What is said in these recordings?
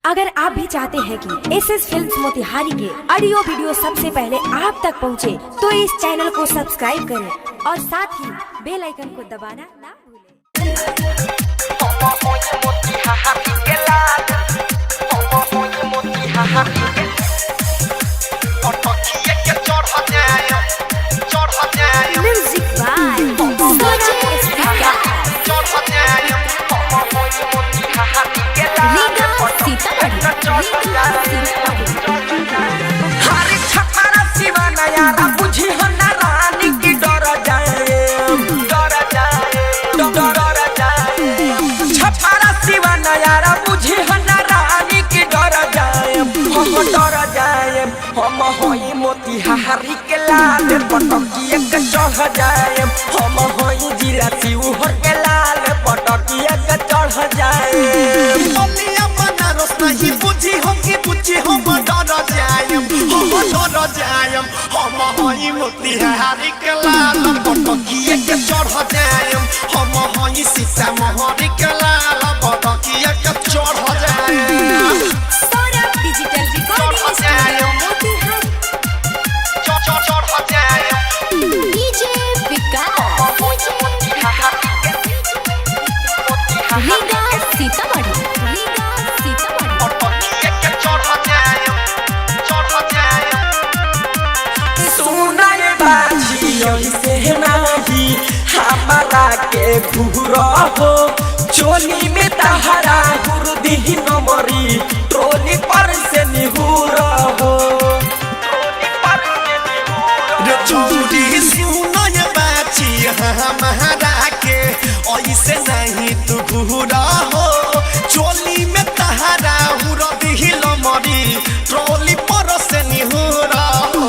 अगर आप भी चाहते हैं कि एसएस फिल्म्स मोतिहारी के ऑडियो वीडियो सबसे पहले आप तक पहुंचे, तो इस चैनल को सब्सक्राइब करें और साथ ही बेल आइकन को दबाना ना भूलें। म्यूजिक बाय हम होई मोतिहारी के लाल पटकिया के चढ़ जाए, हम होई जिला शिवहर के लाल पटकिया के चढ़ जाए। मम्मिया बनारस नहीं बुझी हम की बुझी हम डर जाए, हम डर जाए। हम होई मोतिहारी के लाल पटकिया के चढ़ जाए, हम होई सीतामढ़ी के लाल पटकिया के चढ़ जाए। Digital recording studio Motihari. DJ Vikas Riga Sitamarhi. सुनाए बाजी ऐसे नाही हमारा के घूरा हो, चोली में तहरा गुरुदी नमरी ट्रोली पर से निहुरा हो। चोरी सुनाए बाजी हमारा के ऐसे नहीं तू घूरा हो, चोली में तहरा गुरुदी नमरी ट्रोली पर से निहुरा हो।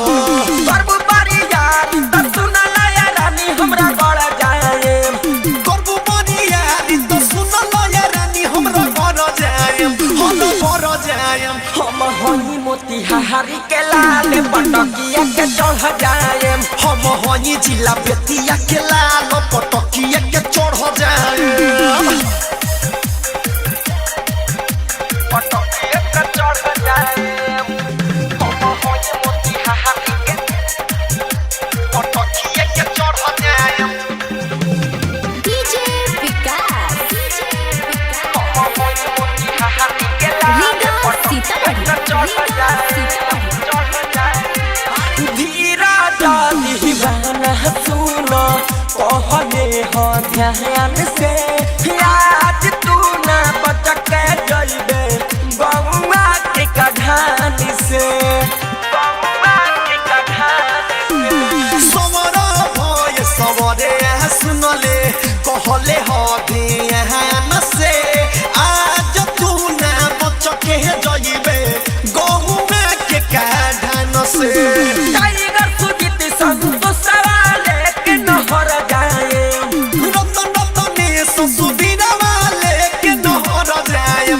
हम होई मोतिहारी के लाल पटकिया के चढ़ जाए, हम होई जिला बेतिया के लाल पटकिया के चढ़ जाए। पटकिया के चढ़ जाए, हम होई मोतिहारी के पटकिया के चढ़ जाए। डीजे विकास हम होई मोतिहारी के लाल सीतामढ़ी। धीरा डाली बहना सुनो कहले हो ध्यान से, आज तू ना बचके जइबे बउआ के कढ़ानी से, बउआ के कढ़ानी से। सवरा भय सवरे सुनले कहले हो ध्यान से, आज तू ना बचके जइबे गहुआ के काढ़ान से। टाइगर सुजीत संत सवाले के नहर जाए, रतन रतने सुबीरा वाले के नहर जाए,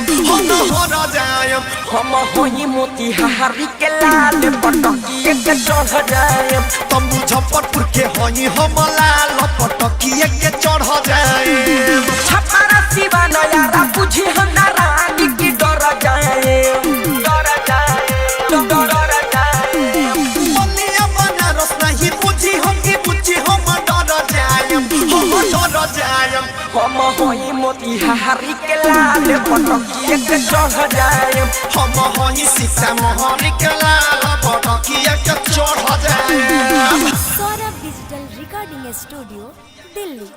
नहर जाए। हम होई मोतिहारी के लाल पटकिया के चढ़ जाए, तब मुजफ्फरपुर के होई हम लाल पटकिया के चढ़ जाए। छपरा शिवा नयारा बुझी हम रानी की डर जाए, डर जाए, डर जाए। मम्मिया बनारस नहीं बुझी हम की बुझी हम डर जाए, हम डर जाए। हम होई मोतिहारी के लाल पटकिया के चढ़ जाए, हम होई सीतामढ़ी के लाल पटकिया के चढ़ जाए। Saurabh digital recording studio Delhi.